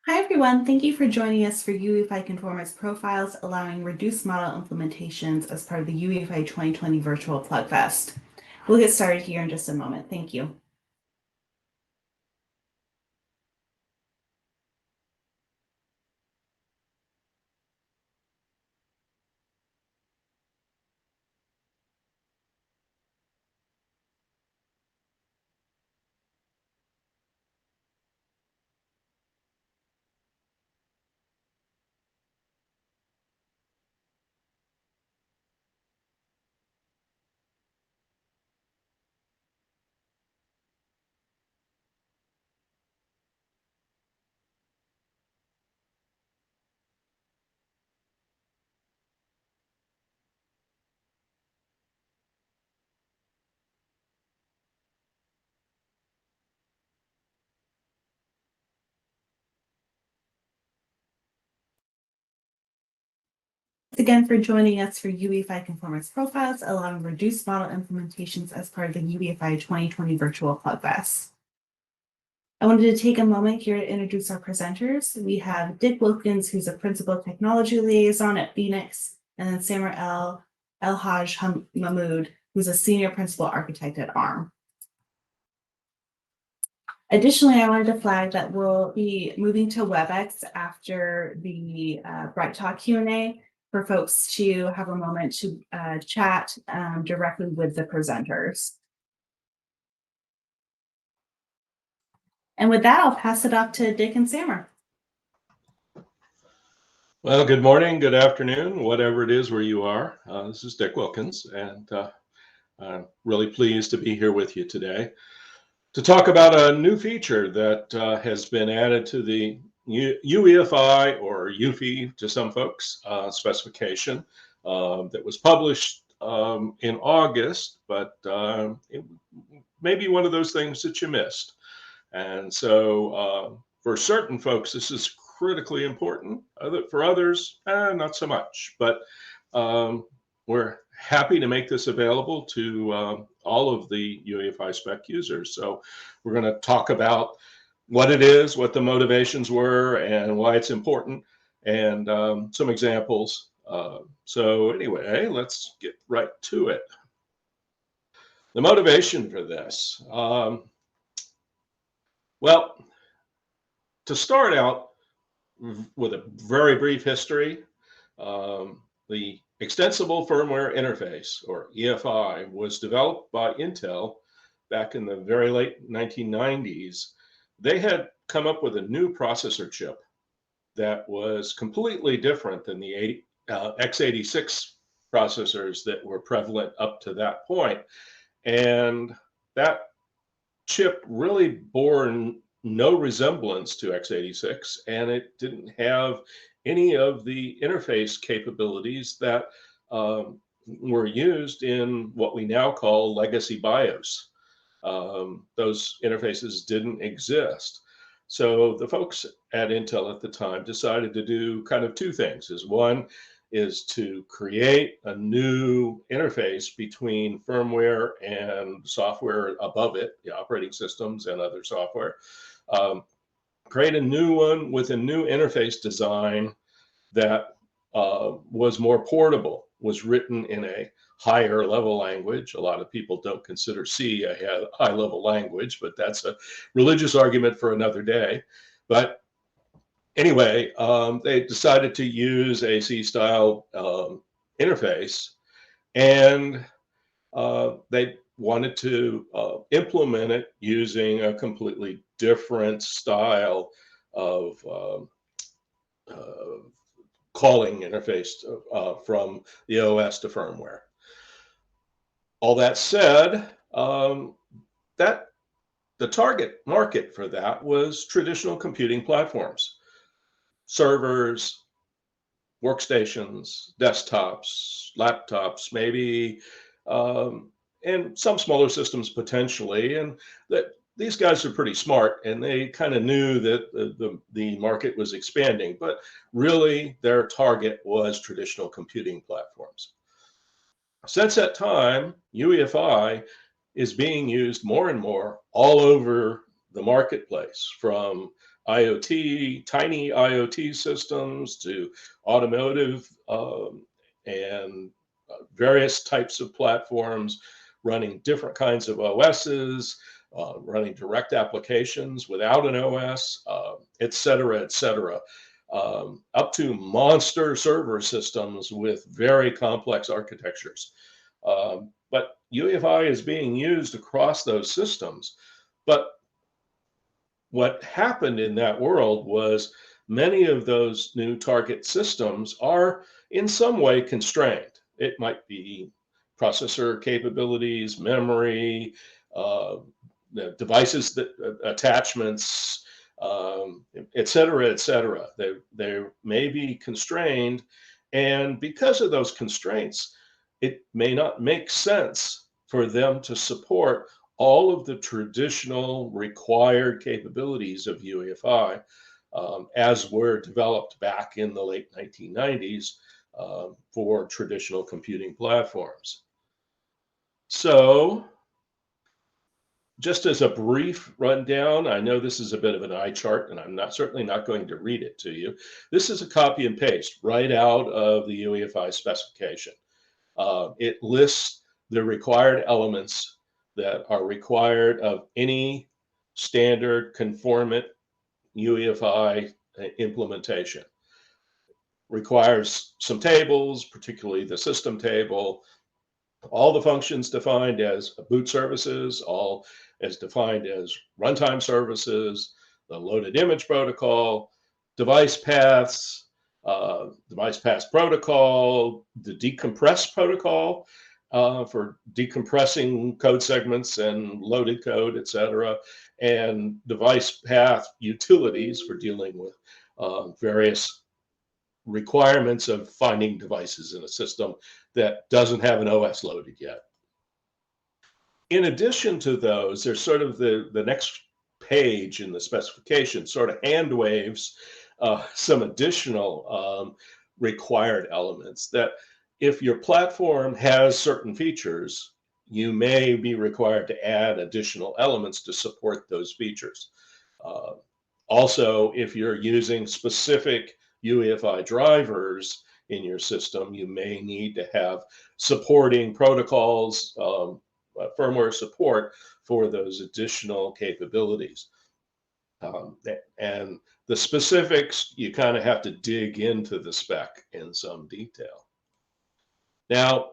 Hi everyone, thank you for joining us for UEFI Conformance Profiles, allowing reduced model implementations as part of the UEFI 2020 Virtual Plug Fest. We'll get started here in just a moment. Thank you. Thanks again for joining us for UEFI Conformance Profiles, allowing reduced model implementations as part of the UEFI 2020 Virtual Plug Fest. I wanted to take a moment here to introduce our presenters. We have Dick Wilkins, who's a Principal Technology Liaison at Phoenix, and then Samer El-Haj-Mahmoud, who's a Senior Principal Architect at ARM. Additionally, I wanted to flag that we'll be moving to WebEx after the Bright Talk Q&A for folks to have a moment to chat directly with the presenters. And with that, I'll pass it off to Dick and Samer. Well, good morning, good afternoon, whatever it is where you are. This is Dick Wilkins, and I'm really pleased to be here with you today to talk about a new feature that has been added to the UEFI, or UEFI to some folks, specification that was published in August, but it may be one of those things that you missed. And so for certain folks, this is critically important. For others, not so much. But we're happy to make this available to all of the UEFI spec users. So we're going to talk about what it is, what the motivations were, and why it's important, and some examples. So anyway, let's get right to it. The motivation for this. Well, to start out with a very brief history, the Extensible Firmware Interface, or EFI, was developed by Intel back in the very late 1990s. They had come up with a new processor chip that was completely different than the x86 processors that were prevalent up to that point. And that chip really bore no resemblance to x86, and it didn't have any of the interface capabilities that were used in what we now call legacy BIOS. Those interfaces didn't exist. So the folks at Intel at the time decided to do kind of two things. One is to create a new interface between firmware and software above it, the operating systems and other software. Create a new one with a new interface design that was more portable, was written in a higher level language. A lot of people don't consider C a high level language, but that's a religious argument for another day. But anyway, they decided to use a C-style interface, and they wanted to implement it using a completely different style of calling interface from the OS to firmware. All that said, that the target market for that was traditional computing platforms, servers, workstations, desktops, laptops, maybe, and some smaller systems potentially. And that these guys are pretty smart, and they kind of knew that the market was expanding, but really their target was traditional computing platforms. Since that time, UEFI is being used more and more all over the marketplace, from IoT, tiny IoT systems to automotive and various types of platforms running different kinds of OSs, running direct applications without an OS, et cetera, et cetera. Up to monster server systems with very complex architectures. But UEFI is being used across those systems. But what happened in that world was many of those new target systems are in some way constrained. It might be processor capabilities, memory, the devices that attachments, et cetera, et cetera. They may be constrained, and because of those constraints, it may not make sense for them to support all of the traditional required capabilities of UEFI as were developed back in the late 1990s for traditional computing platforms. So just as a brief rundown, I know this is a bit of an eye chart, and I'm certainly not going to read it to you. This is a copy and paste right out of the UEFI specification. It lists the required elements that are required of any standard conformant UEFI implementation. Requires some tables, particularly the system table, all the functions defined as boot services, all as defined as runtime services, the loaded image protocol, device paths, device paths protocol, the decompress protocol for decompressing code segments and loaded code, et cetera, and device path utilities for dealing with various requirements of finding devices in a system that doesn't have an OS loaded yet. In addition to those, there's sort of the next page in the specification sort of hand waves some additional required elements that if your platform has certain features, you may be required to add additional elements to support those features. Also, if you're using specific UEFI drivers in your system, you may need to have supporting protocols, firmware support for those additional capabilities. And the specifics, you kind of have to dig into the spec in some detail. Now,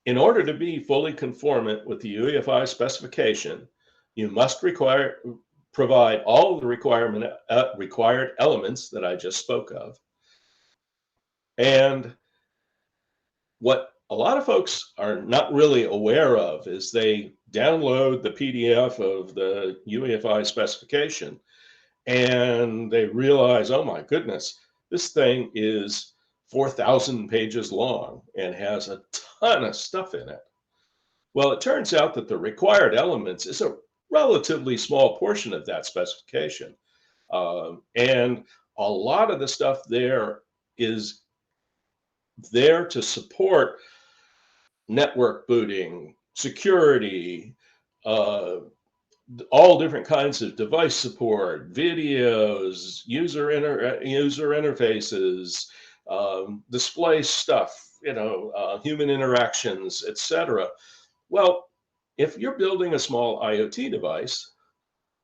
in order to be fully conformant with the UEFI specification, you must provide all of the required elements that I just spoke of. And what a lot of folks are not really aware of is they download the PDF of the UEFI specification and they realize, oh my goodness, this thing is 4,000 pages long and has a ton of stuff in it. Well, it turns out that the required elements is a relatively small portion of that specification. And a lot of the stuff there is there to support network booting, security, all different kinds of device support, videos, user interfaces, display stuff, human interactions, etc. Well, if you're building a small IoT device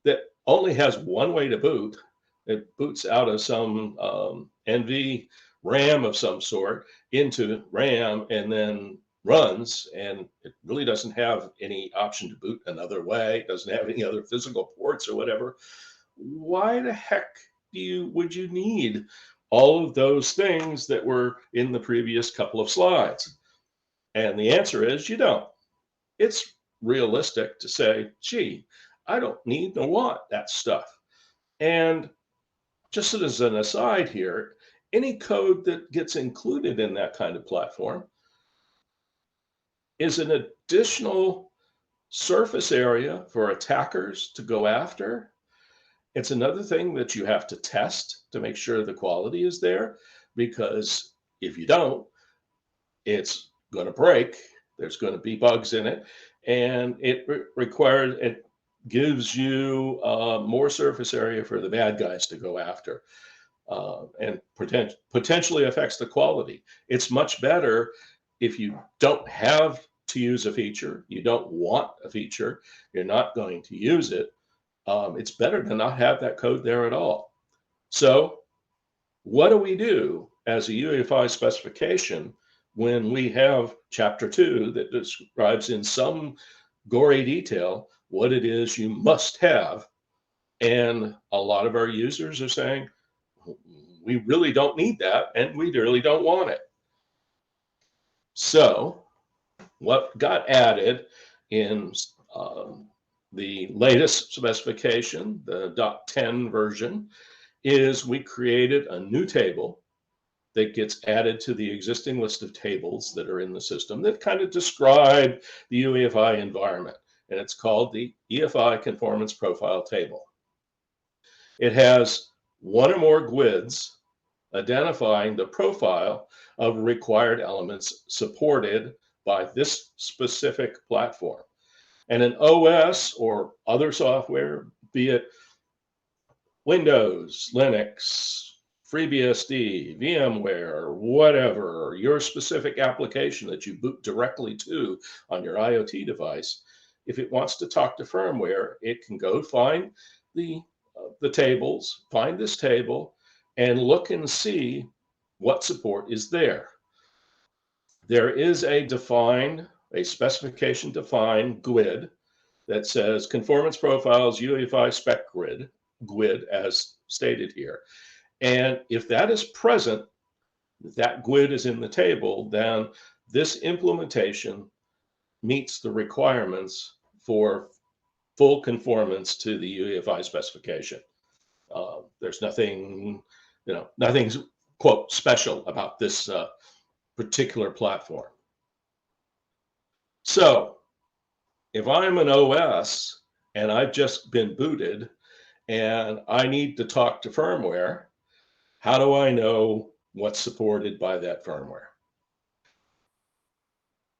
that only has one way to boot, it boots out of some NV RAM of some sort into RAM and then runs, and it really doesn't have any option to boot another way, it doesn't have any other physical ports or whatever. Why the heck would you need all of those things that were in the previous couple of slides? And the answer is you don't. It's realistic to say, gee, I don't need to want that stuff. And just as an aside here, any code that gets included in that kind of platform is an additional surface area for attackers to go after. It's another thing that you have to test to make sure the quality is there, because if you don't, it's going to break. There's going to be bugs in it, and it requires it. gives you more surface area for the bad guys to go after, and potentially affects the quality. It's much better if you don't have to use a feature, you don't want a feature, you're not going to use it. It's better to not have that code there at all. So what do we do as a UEFI specification when we have chapter 2 that describes in some gory detail what it is you must have? And a lot of our users are saying, we really don't need that, and we really don't want it. So what got added in the latest specification, the .10 version, is we created a new table that gets added to the existing list of tables that are in the system that kind of describe the UEFI environment. And it's called the EFI Conformance Profile Table. It has one or more GUIDs identifying the profile of required elements supported by this specific platform. And an OS or other software, be it Windows, Linux, FreeBSD, VMware, whatever, your specific application that you boot directly to on your IoT device, if it wants to talk to firmware, it can go find the tables, find this table, and look and see what support is there. There is a specification defined GUID that says Conformance Profiles UEFI Spec GUID as stated here. And if that is present, that GUID is in the table, then this implementation meets the requirements for full conformance to the UEFI specification. There's nothing, nothing's quote special about this particular platform. So if I'm an OS and I've just been booted and I need to talk to firmware, how do I know what's supported by that firmware?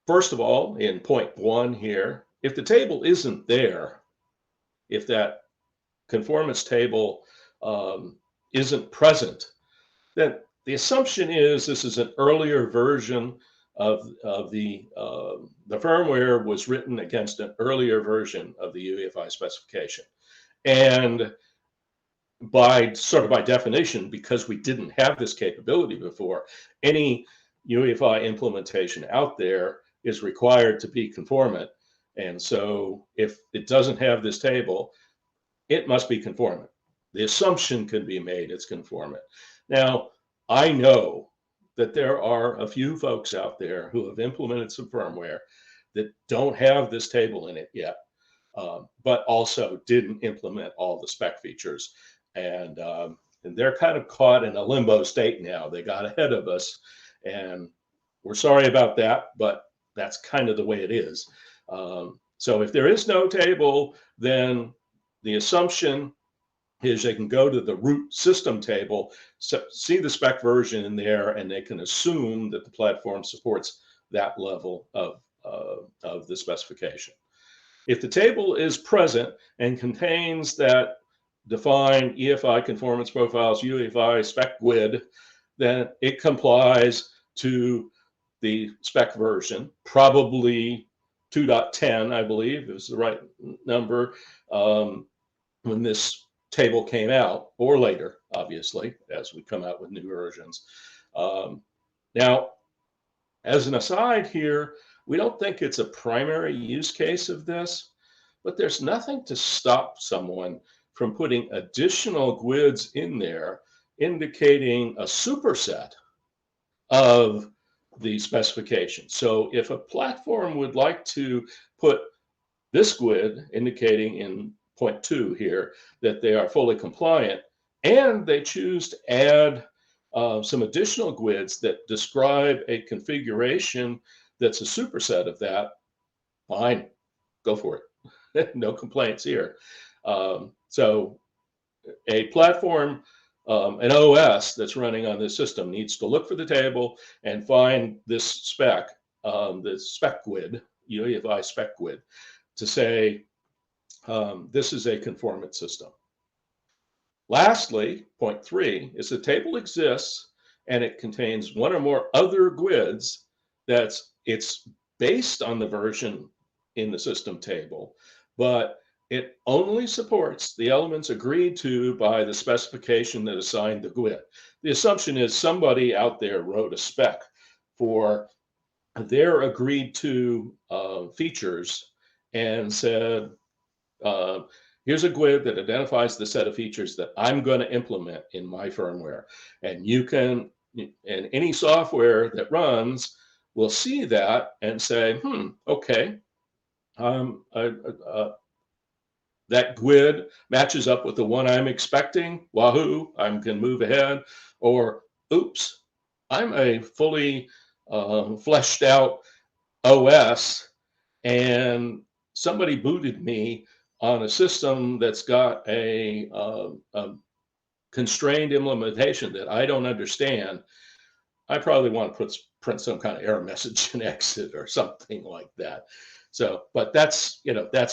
First of all, in point 1 here, if the table isn't there, if that conformance table isn't present, then the assumption is this is an earlier version of the firmware was written against an earlier version of the UEFI specification. And by definition, because we didn't have this capability before, any UEFI implementation out there is required to be conformant. And so if it doesn't have this table, it must be conformant. The assumption can be made it's conformant. Now, I know that there are a few folks out there who have implemented some firmware that don't have this table in it yet, but also didn't implement all the spec features. And they're kind of caught in a limbo state now. They got ahead of us, and we're sorry about that, but that's kind of the way it is. So if there is no table, then the assumption is they can go to the root system table, see the spec version in there, and they can assume that the platform supports that level of the specification. If the table is present and contains that defined EFI Conformance Profiles UEFI Spec GUID, then it complies to the spec version, probably 2.10, I believe is the right number, when this table came out, or later, obviously, as we come out with new versions. Now, as an aside here, we don't think it's a primary use case of this, but there's nothing to stop someone from putting additional GUIDs in there indicating a superset of the specification. So if a platform would like to put this GUID indicating in point 2 here that they are fully compliant, and they choose to add some additional GUIDs that describe a configuration that's a superset of that, fine, go for it. No complaints here. So a platform, an OS that's running on this system needs to look for the table and find this spec, the spec GUID, UEFI spec GUID, to say, this is a conformance system. Lastly, point 3 is the table exists and it contains one or more other GUIDs it's based on the version in the system table, but it only supports the elements agreed to by the specification that assigned the GUID. The assumption is somebody out there wrote a spec for their agreed to features and said, here's a GUID that identifies the set of features that I'm going to implement in my firmware. And you can, and any software that runs will see that and say, okay, that GUID matches up with the one I'm expecting. Wahoo, I can move ahead. Or, oops, I'm a fully fleshed out OS and somebody booted me on a system that's got a constrained implementation that I don't understand. I probably want to print some kind of error message and exit or something like that. So, but that's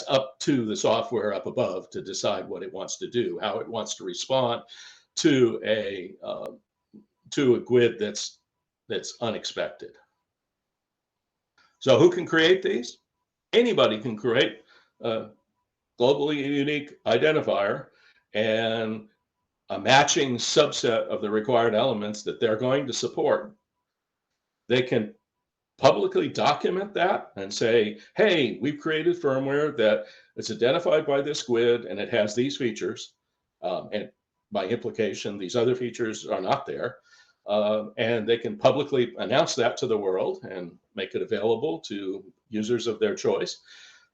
up to the software up above to decide what it wants to do, how it wants to respond to a GUID that's unexpected. So who can create these? Anybody can create a globally unique identifier and a matching subset of the required elements that they're going to support. They can publicly document that and say, hey, we've created firmware that is identified by this GUID and it has these features. And by implication, these other features are not there. And they can publicly announce that to the world and make it available to users of their choice.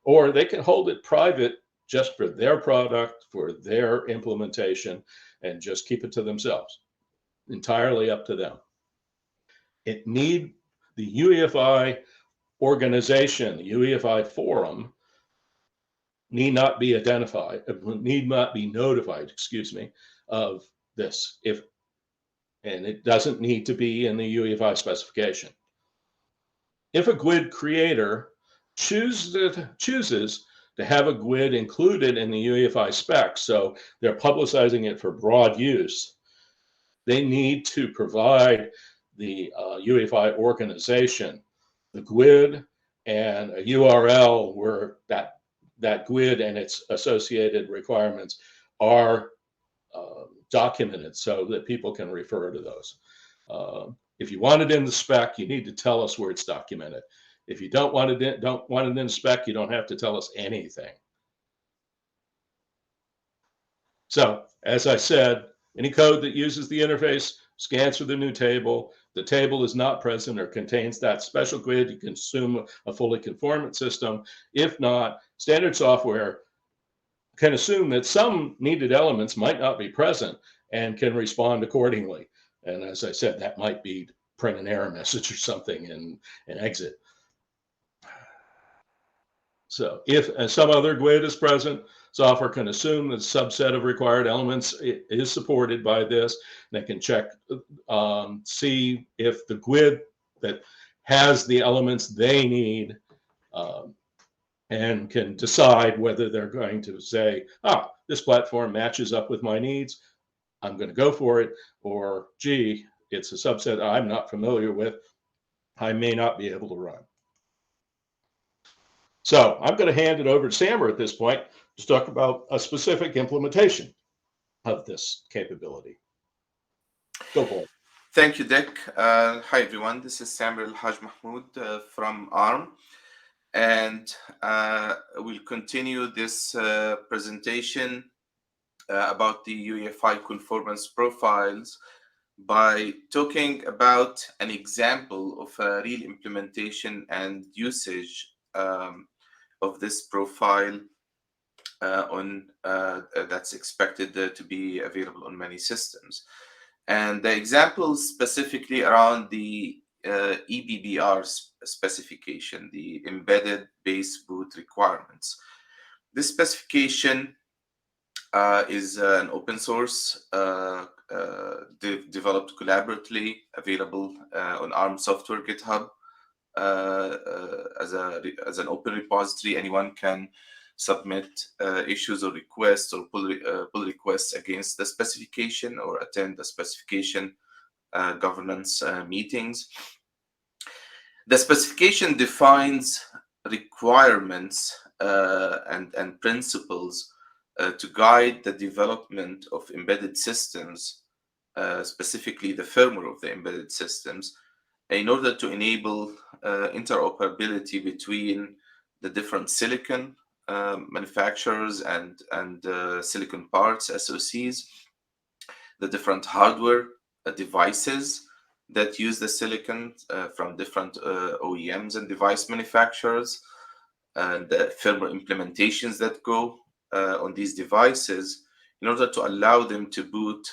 Or they can hold it private just for their product, for their implementation, and just keep it to themselves. Entirely up to them. The UEFI organization, the UEFI forum, need not be notified, of this. And it doesn't need to be in the UEFI specification. If a GUID creator chooses to have a GUID included in the UEFI spec, so they're publicizing it for broad use, they need to provide the UEFI organization the GUID and a URL where that GUID and its associated requirements are documented so that people can refer to those. If you want it in the spec, you need to tell us where it's documented. If you don't want it in the spec, you don't have to tell us anything. So, as I said, any code that uses the interface scans for the new table. The table is not present or contains that special GUID. You can assume a fully conformant system. If not, standard software can assume that some needed elements might not be present and can respond accordingly. And as I said, that might be print an error message or something and exit. So if some other GUID is present, software can assume that a subset of required elements is supported by this. They can check, see if the GUID that has the elements they need and can decide whether they're going to say, this platform matches up with my needs, I'm going to go for it, or gee, it's a subset I'm not familiar with, I may not be able to run. So I'm going to hand it over to Samer at this point to talk about a specific implementation of this capability. Go for it. Thank you, Dick. Hi, everyone. This is Samer El-Haj-Mahmoud from ARM. And we'll continue this presentation about the UEFI Conformance Profiles by talking about an example of a real implementation and usage of this profile that's expected to be available on many systems. And the example specifically around the EBBR specification, the embedded base boot requirements. This specification is an open source developed collaboratively, available on ARM software GitHub as an open repository. Anyone can submit issues or requests or pull requests against the specification or attend the specification governance meetings. The specification defines requirements and principles to guide the development of embedded systems, specifically the firmware of the embedded systems, in order to enable interoperability between the different silicon manufacturers and silicon parts, SoCs, the different hardware devices that use the silicon from different OEMs and device manufacturers, and the firmware implementations that go on these devices in order to allow them to boot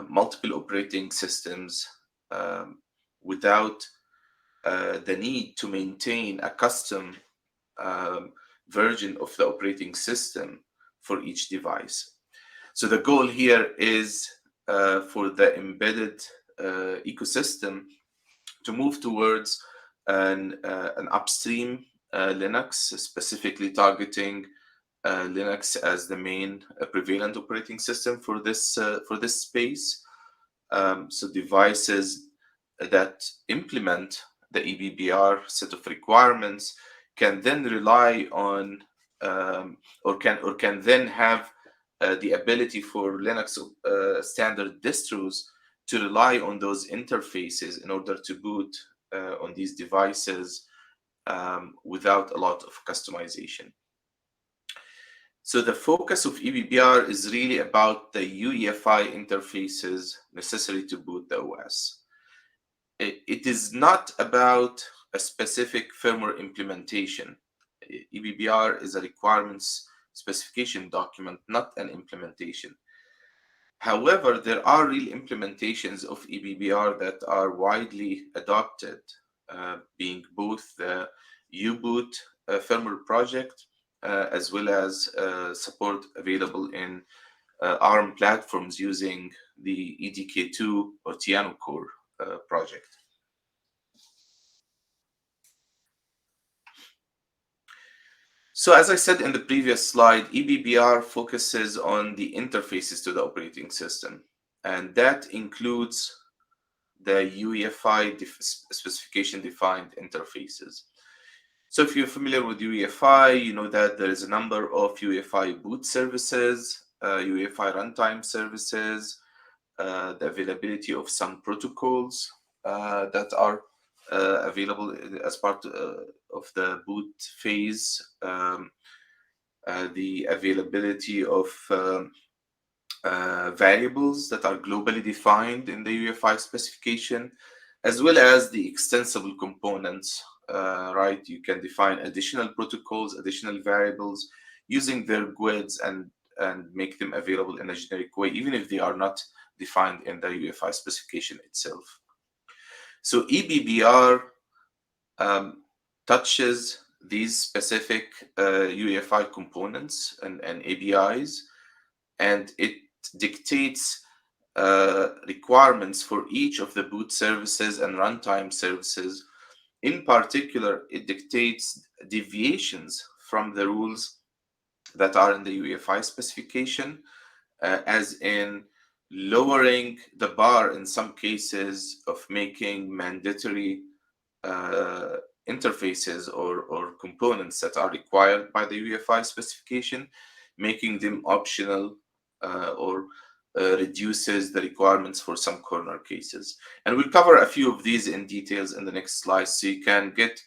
multiple operating systems without the need to maintain a custom version of the operating system for each device. So the goal here is for the embedded ecosystem to move towards an upstream Linux, specifically targeting Linux as the main prevalent operating system for this space. So devices that implement the EBBR set of requirements can then rely on or can then have the ability for Linux standard distros to rely on those interfaces in order to boot on these devices without a lot of customization. So the focus of EBBR is really about the UEFI interfaces necessary to boot the OS. It is not about a specific firmware implementation. EBBR is a requirements specification document, not an implementation. However, there are real implementations of EBBR that are widely adopted, being both the U-Boot firmware project, as well as support available in ARM platforms using the EDK2 or Tiano Core project. So as I said in the previous slide, EBBR focuses on the interfaces to the operating system, and that includes the UEFI specification defined interfaces. So if you're familiar with UEFI, you know that there is a number of UEFI boot services, UEFI runtime services, the availability of some protocols that are available as part of the boot phase, the availability of variables that are globally defined in the UEFI specification, as well as the extensible components. Right, you can define additional protocols, additional variables using their GUIDs and make them available in a generic way, even if they are not defined in the UEFI specification itself. So EBBR touches these specific UEFI components and APIs, and it dictates requirements for each of the boot services and runtime services. In particular, it dictates deviations from the rules that are in the UEFI specification, as in lowering the bar in some cases of making mandatory interfaces or components that are required by the UEFI specification, making them optional or reduces the requirements for some corner cases. And we'll cover a few of these in details in the next slide, so you can get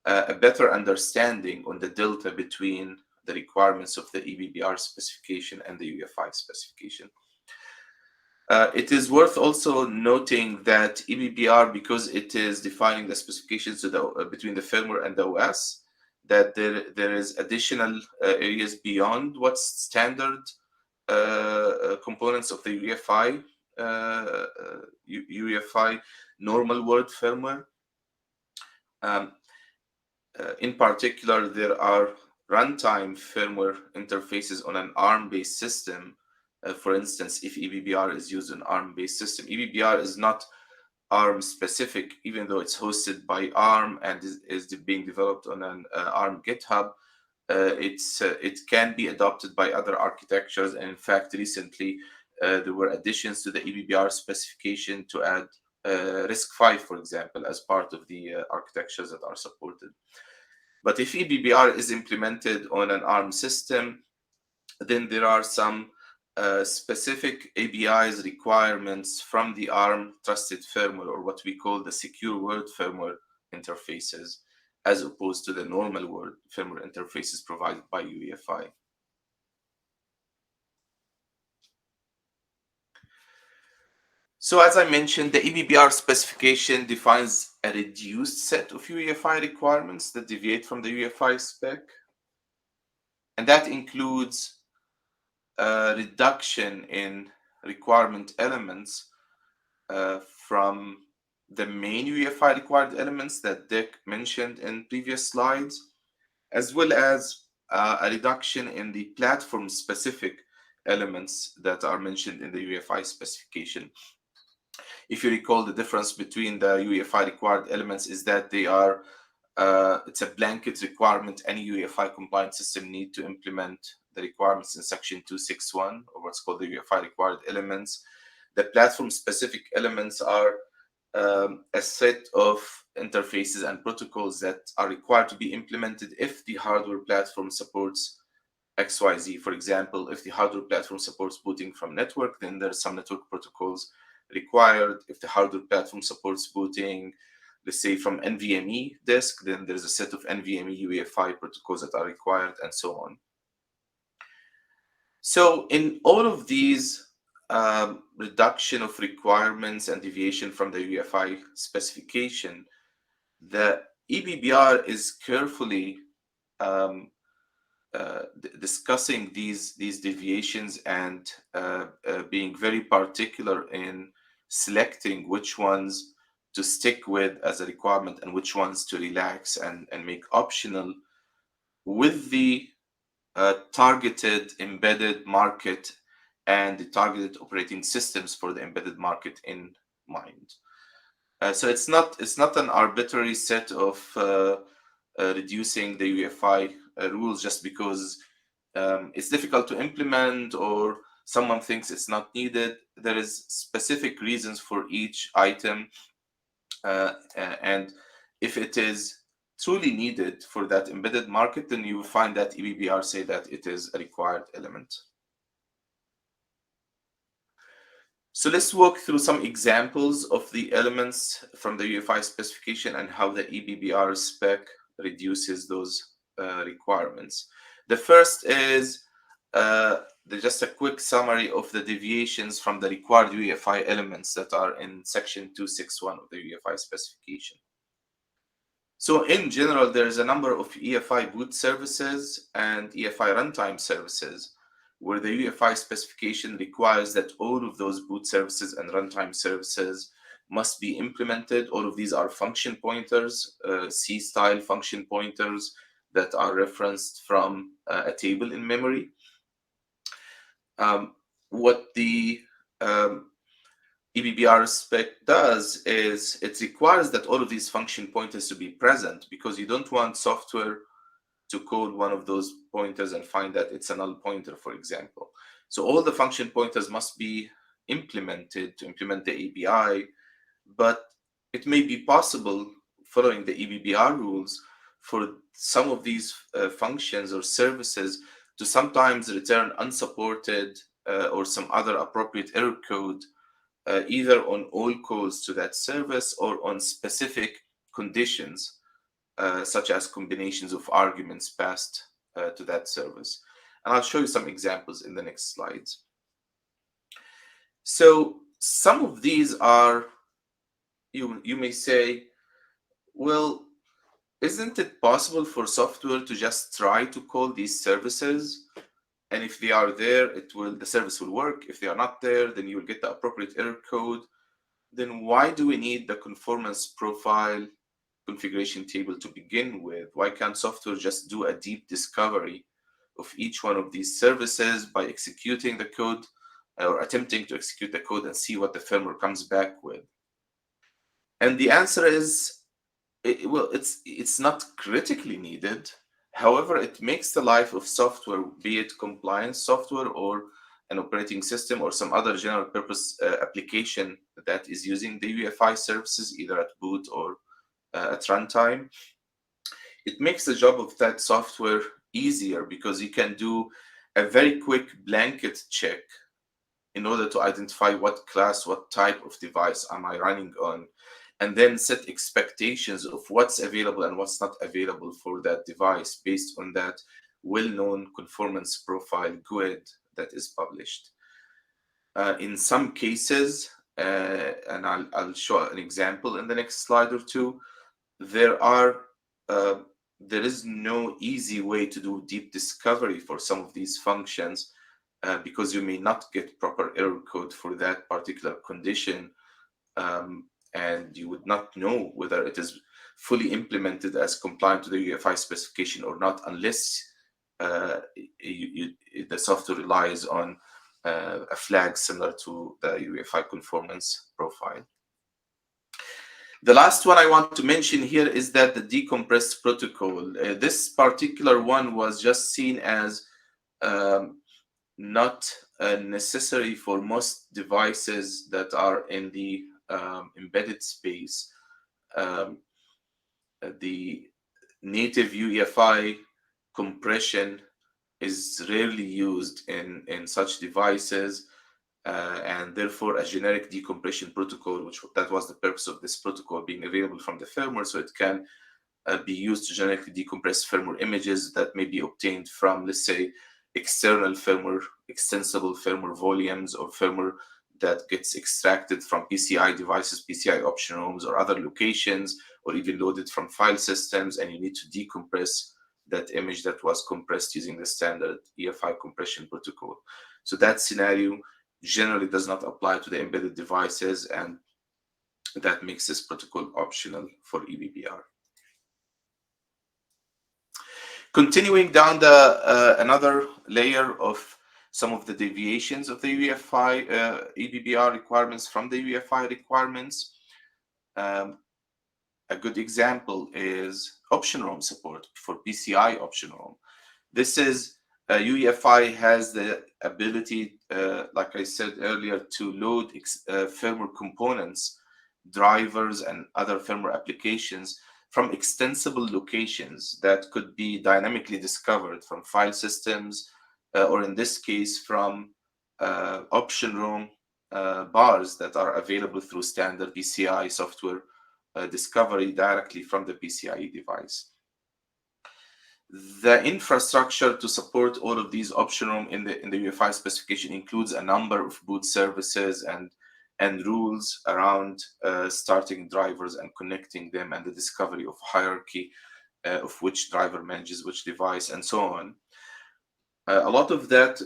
a better understanding on the delta between the requirements of the EBBR specification and the UEFI specification. It is worth also noting that EBBR, because it is defining the specifications to between the firmware and the OS, that there is additional areas beyond what's standard components of the UEFI normal world firmware. In particular, there are runtime firmware interfaces on an ARM-based system. For instance, if EBBR is used in ARM-based system, EBBR is not ARM-specific, even though it's hosted by ARM and is being developed on an ARM GitHub. it can be adopted by other architectures. And in fact, recently there were additions to the EBBR specification to add RISC-V, for example, as part of the architectures that are supported. But if EBBR is implemented on an ARM system, then there are some specific ABIs requirements from the ARM trusted firmware, or what we call the secure word firmware interfaces, as opposed to the normal word firmware interfaces provided by UEFI. So as I mentioned, the EBBR specification defines a reduced set of UEFI requirements that deviate from the UEFI spec. And that includes a reduction in requirement elements from the main UEFI required elements that Dick mentioned in previous slides, as well as a reduction in the platform-specific elements that are mentioned in the UEFI specification. If you recall, the difference between the UEFI required elements is that they are it's a blanket requirement. Any UEFI compliant system need to implement the requirements in section 261, or what's called the UEFI required elements. The platform-specific elements are a set of interfaces and protocols that are required to be implemented if the hardware platform supports XYZ. For example, if the hardware platform supports booting from network, then there are some network protocols required. If the hardware platform supports booting, let's say from NVMe disk, then there's a set of NVMe UEFI protocols that are required, and so on. So in all of these reduction of requirements and deviation from the UEFI specification, the EBBR is carefully discussing these deviations and being very particular in selecting which ones to stick with as a requirement and which ones to relax and make optional, with the targeted embedded market and the targeted operating systems for the embedded market in mind. So it's not an arbitrary set of reducing the UEFI rules just because it's difficult to implement or someone thinks it's not needed. There is specific reasons for each item, and if it is truly needed for that embedded market, then you will find that EBBR say that it is a required element. So let's walk through some examples of the elements from the UEFI specification and how the EBBR spec reduces those requirements. The first is just a quick summary of the deviations from the required UEFI elements that are in section 261 of the UEFI specification. So in general, there's a number of EFI boot services and EFI runtime services, where the UEFI specification requires that all of those boot services and runtime services must be implemented. All of these are function pointers, C-style function pointers that are referenced from a table in memory. What the EBBR spec does is it requires that all of these function pointers to be present, because you don't want software to code one of those pointers and find that it's a null pointer, for example. So all the function pointers must be implemented to implement the API, but it may be possible, following the EBBR rules, for some of these functions or services to sometimes return unsupported or some other appropriate error code, either on all calls to that service or on specific conditions, such as combinations of arguments passed to that service. And I'll show you some examples in the next slides. So some of these are, you may say, well, isn't it possible for software to just try to call these services? And if they are there, the service will work. If they are not there, then you will get the appropriate error code. Then why do we need the conformance profile configuration table to begin with? Why can't software just do a deep discovery of each one of these services by executing the code or attempting to execute the code and see what the firmware comes back with? And the answer is, well, it's not critically needed. However, it makes the life of software, be it compliance software or an operating system or some other general purpose application that is using the UEFI services either at boot or at runtime, it makes the job of that software easier because you can do a very quick blanket check in order to identify what class, what type of device am I running on, and then set expectations of what's available and what's not available for that device based on that well-known conformance profile GUID that is published. In some cases, and I'll show an example in the next slide or two, there is no easy way to do deep discovery for some of these functions because you may not get proper error code for that particular condition, and you would not know whether it is fully implemented as compliant to the UEFI specification or not unless the software relies on a flag similar to the UEFI conformance profile. The last one I want to mention here is that the decompress protocol. This particular one was just seen as not necessary for most devices that are in the embedded space. The native UEFI compression is rarely used in such devices. And therefore a generic decompression protocol, that was the purpose of this protocol being available from the firmware, so it can be used to generically decompress firmware images that may be obtained from, let's say, external firmware, extensible firmware volumes, or firmware that gets extracted from PCI devices, PCI option ROMs, or other locations, or even loaded from file systems, and you need to decompress that image that was compressed using the standard EFI compression protocol. So that scenario generally does not apply to the embedded devices, and that makes this protocol optional for EBBR. Continuing down another layer of some of the deviations of the UEFI EBBR requirements from the UEFI requirements. A good example is option ROM support for PCI option ROM. This is UEFI has the ability, like I said earlier, to load firmware components, drivers, and other firmware applications from extensible locations that could be dynamically discovered from file systems, or in this case, from option ROM bars that are available through standard PCI software discovery directly from the PCIe device. The infrastructure to support all of these option ROM in the UEFI specification includes a number of boot services and rules around starting drivers and connecting them, and the discovery of hierarchy of which driver manages which device, and so on. A lot of that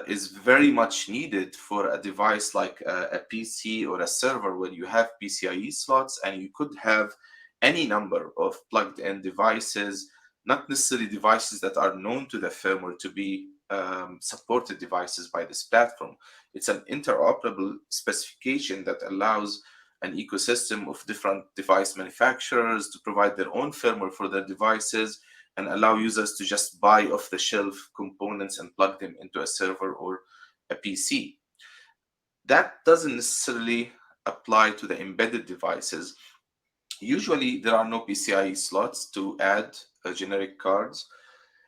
is very much needed for a device like a PC or a server where you have PCIe slots, and you could have any number of plugged-in devices, not necessarily devices that are known to the firmware to be supported devices by this platform. It's an interoperable specification that allows an ecosystem of different device manufacturers to provide their own firmware for their devices and allow users to just buy off-the-shelf components and plug them into a server or a PC. That doesn't necessarily apply to the embedded devices. Usually, there are no PCIe slots to add generic cards.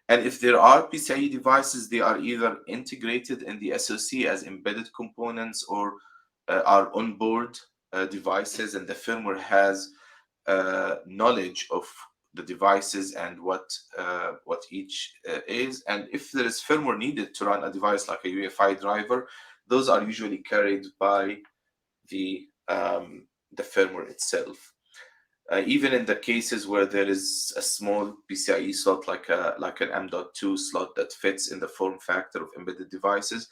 And if there are PCIe devices, they are either integrated in the SoC as embedded components or are onboard devices, and the firmware has knowledge of the devices and what each is. And if there is firmware needed to run a device like a UEFI driver, those are usually carried by the firmware itself. Even in the cases where there is a small PCIe slot, like an M.2 slot that fits in the form factor of embedded devices,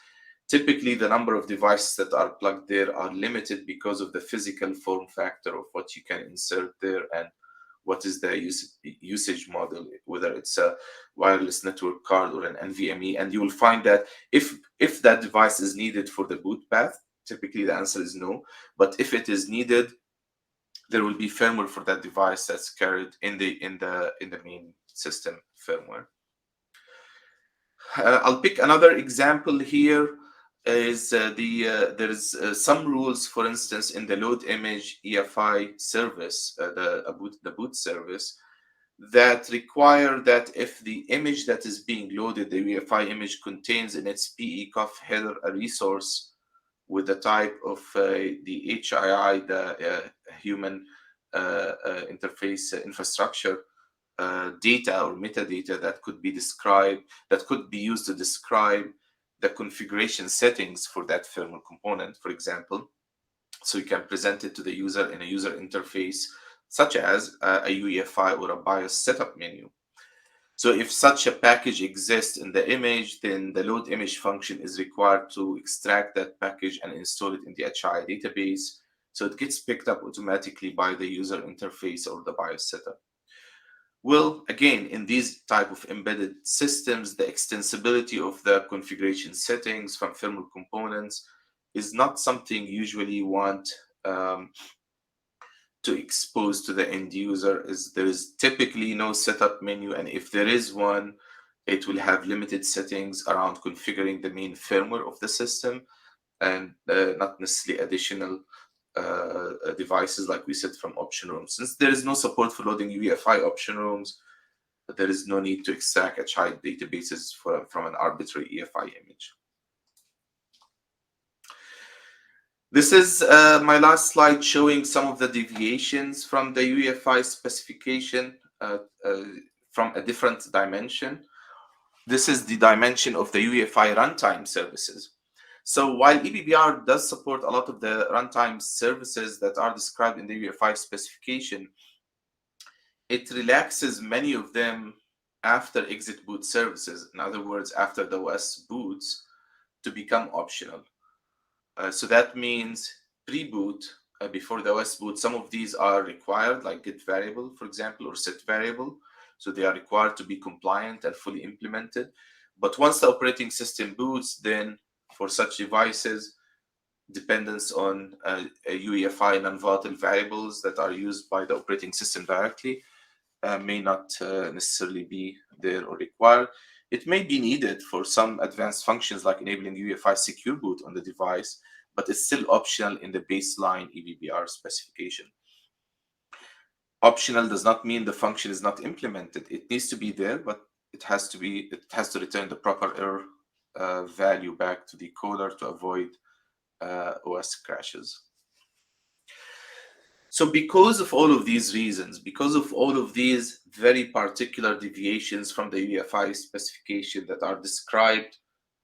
typically the number of devices that are plugged there are limited because of the physical form factor of what you can insert there and what is the usage model, whether it's a wireless network card or an NVMe. And you will find that if that device is needed for the boot path, typically the answer is no. But if it is needed, there will be firmware for that device that's carried in the main system firmware. I'll pick another example here. There's some rules, for instance, in the load image EFI service, the boot service, that require that if the image that is being loaded, the UEFI image, contains in its PE-COF header a resource with the type of the HII, the human interface infrastructure data or metadata that could be described, that could be used to describe the configuration settings for that firmware component, for example. So you can present it to the user in a user interface, such as a UEFI or a BIOS setup menu. So if such a package exists in the image, then the load image function is required to extract that package and install it in the HI database. So it gets picked up automatically by the user interface or the BIOS setup. Well, again, in these type of embedded systems, the extensibility of the configuration settings from firmware components is not something usually you want to expose to the end user. There is typically no setup menu, and if there is one, it will have limited settings around configuring the main firmware of the system, and not necessarily additional devices, like we said, from option rooms. Since there is no support for loading UEFI option rooms, there is no need to extract HI databases from an arbitrary EFI image. This is my last slide showing some of the deviations from the UEFI specification from a different dimension. This is the dimension of the UEFI runtime services. So while EBBR does support a lot of the runtime services that are described in the UEFI specification, it relaxes many of them after exit boot services. In other words, after the OS boots, to become optional. So that means pre-boot, before the OS boot, some of these are required, like get variable, for example, or set variable. So they are required to be compliant and fully implemented. But once the operating system boots, then for such devices, dependence on UEFI non-volatile variables that are used by the operating system directly may not necessarily be there or required. It may be needed for some advanced functions like enabling UEFI secure boot on the device, but it's still optional in the baseline EBBR specification. Optional does not mean the function is not implemented. It needs to be there, but it has to return the proper error value back to the coder to avoid OS crashes. So because of all of these reasons, because of all of these very particular deviations from the UEFI specification that are described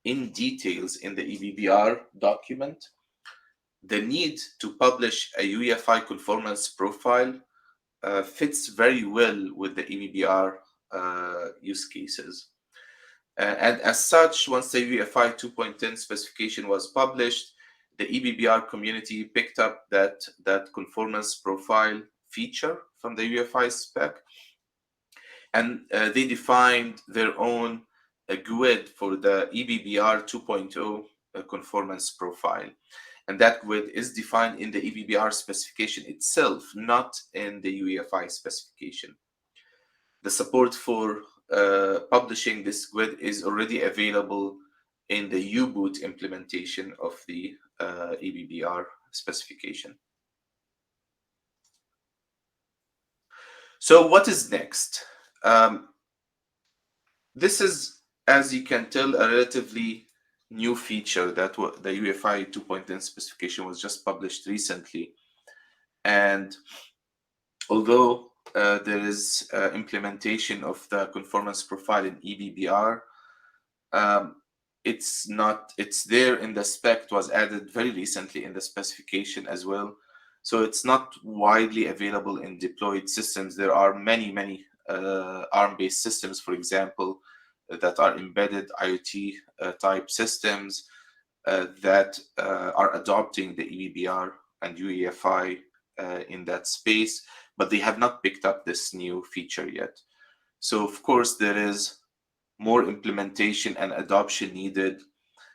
in details in the EBBR document, the need to publish a UEFI conformance profile fits very well with the EBBR use cases. And as such, once the UEFI 2.10 specification was published, the EBBR community picked up that conformance profile feature from the UEFI spec, and they defined their own GUID for the EBBR 2.0 conformance profile. And that GUID is defined in the EBBR specification itself, not in the UEFI specification. The support for publishing this GUID is already available in the U-boot implementation of the EBBR specification. So what is next? This is, as you can tell, a relatively new feature that the UEFI 2.10 specification was just published recently. And although there is implementation of the conformance profile in EBBR, it's there in the spec. It was added very recently in the specification as well. So it's not widely available in deployed systems. There are many ARM-based systems, for example, that are embedded IoT type systems that are adopting the EBBR and UEFI in that space, but they have not picked up this new feature yet. So of course there is more implementation and adoption needed,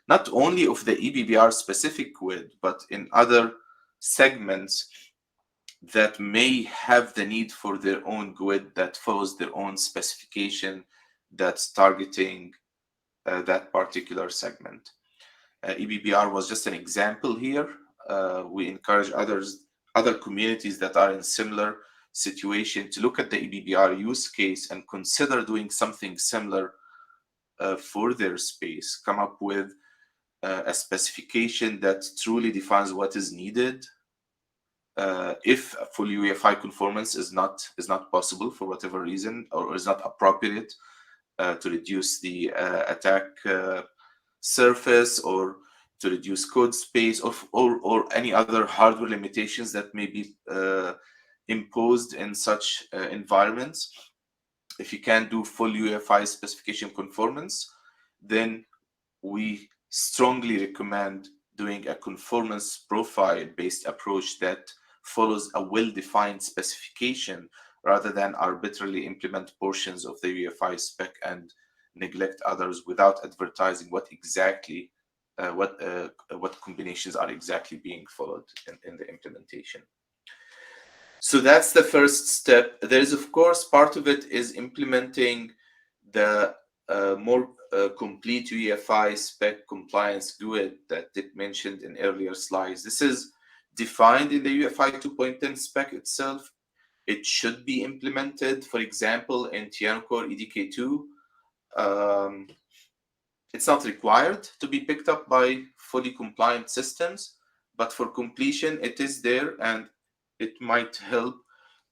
not only of the EBBR specific GUID, but in other segments that may have the need for their own GUID that follows their own specification that's targeting that particular segment. EBBR was just an example here. We encourage other communities that are in similar situation to look at the EBBR use case and consider doing something similar for their space. Come up with a specification that truly defines what is needed. If a full UEFI conformance is not possible for whatever reason, or is not appropriate to reduce the attack surface, or to reduce code space, or any other hardware limitations that may be imposed in such environments. If you can't do full UEFI specification conformance, then we strongly recommend doing a conformance profile based approach that follows a well-defined specification rather than arbitrarily implement portions of the UEFI spec and neglect others without advertising what exactly what combinations are exactly being followed in the implementation. So that's the first step. There is, of course, part of it is implementing the more complete UEFI spec compliance GUID that Dick mentioned in earlier slides. This is defined in the UEFI 2.10 spec itself. It should be implemented, for example, in Core EDK2. It's not required to be picked up by fully compliant systems, but for completion, it is there, and it might help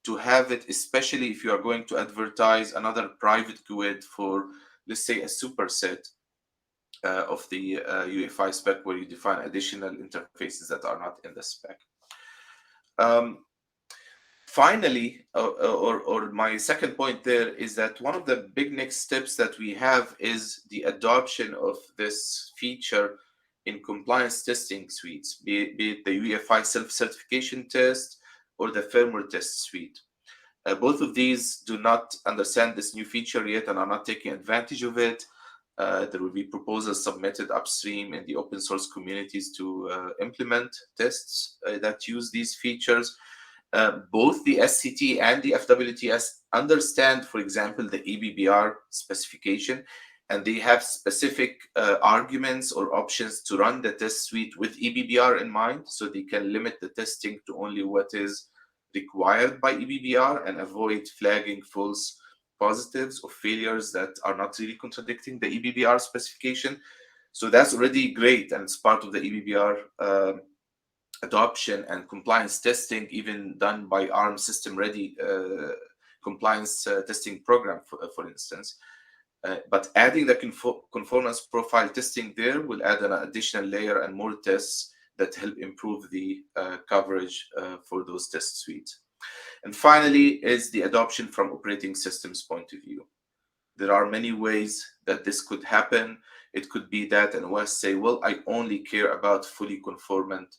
to have it, especially if you are going to advertise another private GUID for, let's say, a superset of the UEFI spec where you define additional interfaces that are not in the spec. Finally, or my second point there is that one of the big next steps that we have is the adoption of this feature in compliance testing suites, be it the UEFI self-certification test or the firmware test suite. Both of these do not understand this new feature yet and are not taking advantage of it. There will be proposals submitted upstream in the open source communities to implement tests that use these features. Both the SCT and the FWTS understand, for example, the EBBR specification, and they have specific arguments or options to run the test suite with EBBR in mind, so they can limit the testing to only what is required by EBBR and avoid flagging false positives or failures that are not really contradicting the EBBR specification. So that's already great, and it's part of the EBBR adoption and compliance testing, even done by ARM system ready compliance testing program, for instance. But adding the conformance profile testing there will add an additional layer and more tests that help improve the coverage for those test suites. And finally is the adoption from operating systems point of view. There are many ways that this could happen. It could be that an OS say, well, I only care about fully conformant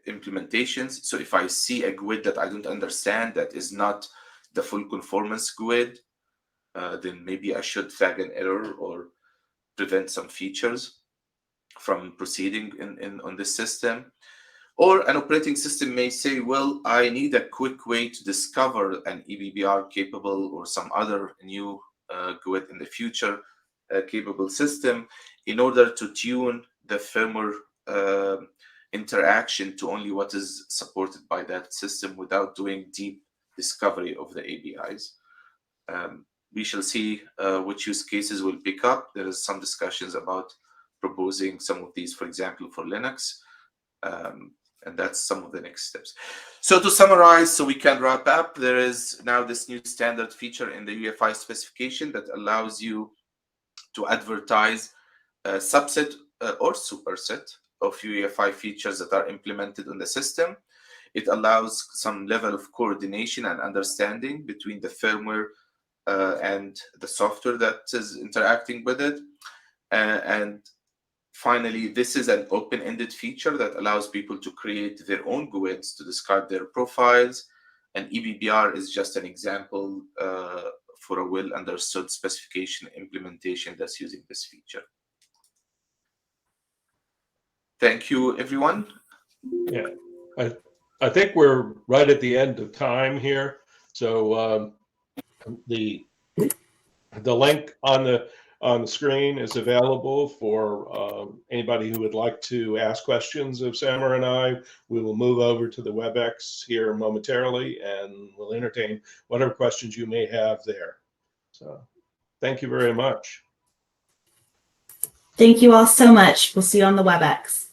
implementations. So if I see a GUID that I don't understand, that is not the full conformance GUID, then maybe I should flag an error or prevent some features from proceeding on this system. Or an operating system may say, well, I need a quick way to discover an EBBR capable or some other new GUID in the future capable system in order to tune the firmware interaction to only what is supported by that system without doing deep discovery of the ABIs. We shall see which use cases will pick up. There is some discussions about proposing some of these, for example, for Linux. And that's some of the next steps. So to summarize, so we can wrap up, there is now this new standard feature in the UEFI specification that allows you to advertise a subset or superset of UEFI features that are implemented on the system. It allows some level of coordination and understanding between the firmware and the software that is interacting with it. And finally, this is an open-ended feature that allows people to create their own GUIDs to describe their profiles. And EBBR is just an example for a well-understood specification implementation that's using this feature. Thank you, everyone. Yeah. I think we're right at the end of time here. So the link on the screen is available for anybody who would like to ask questions of Samer and I. We will move over to the WebEx here momentarily, and we'll entertain whatever questions you may have there. So thank you very much. Thank you all so much. We'll see you on the WebEx.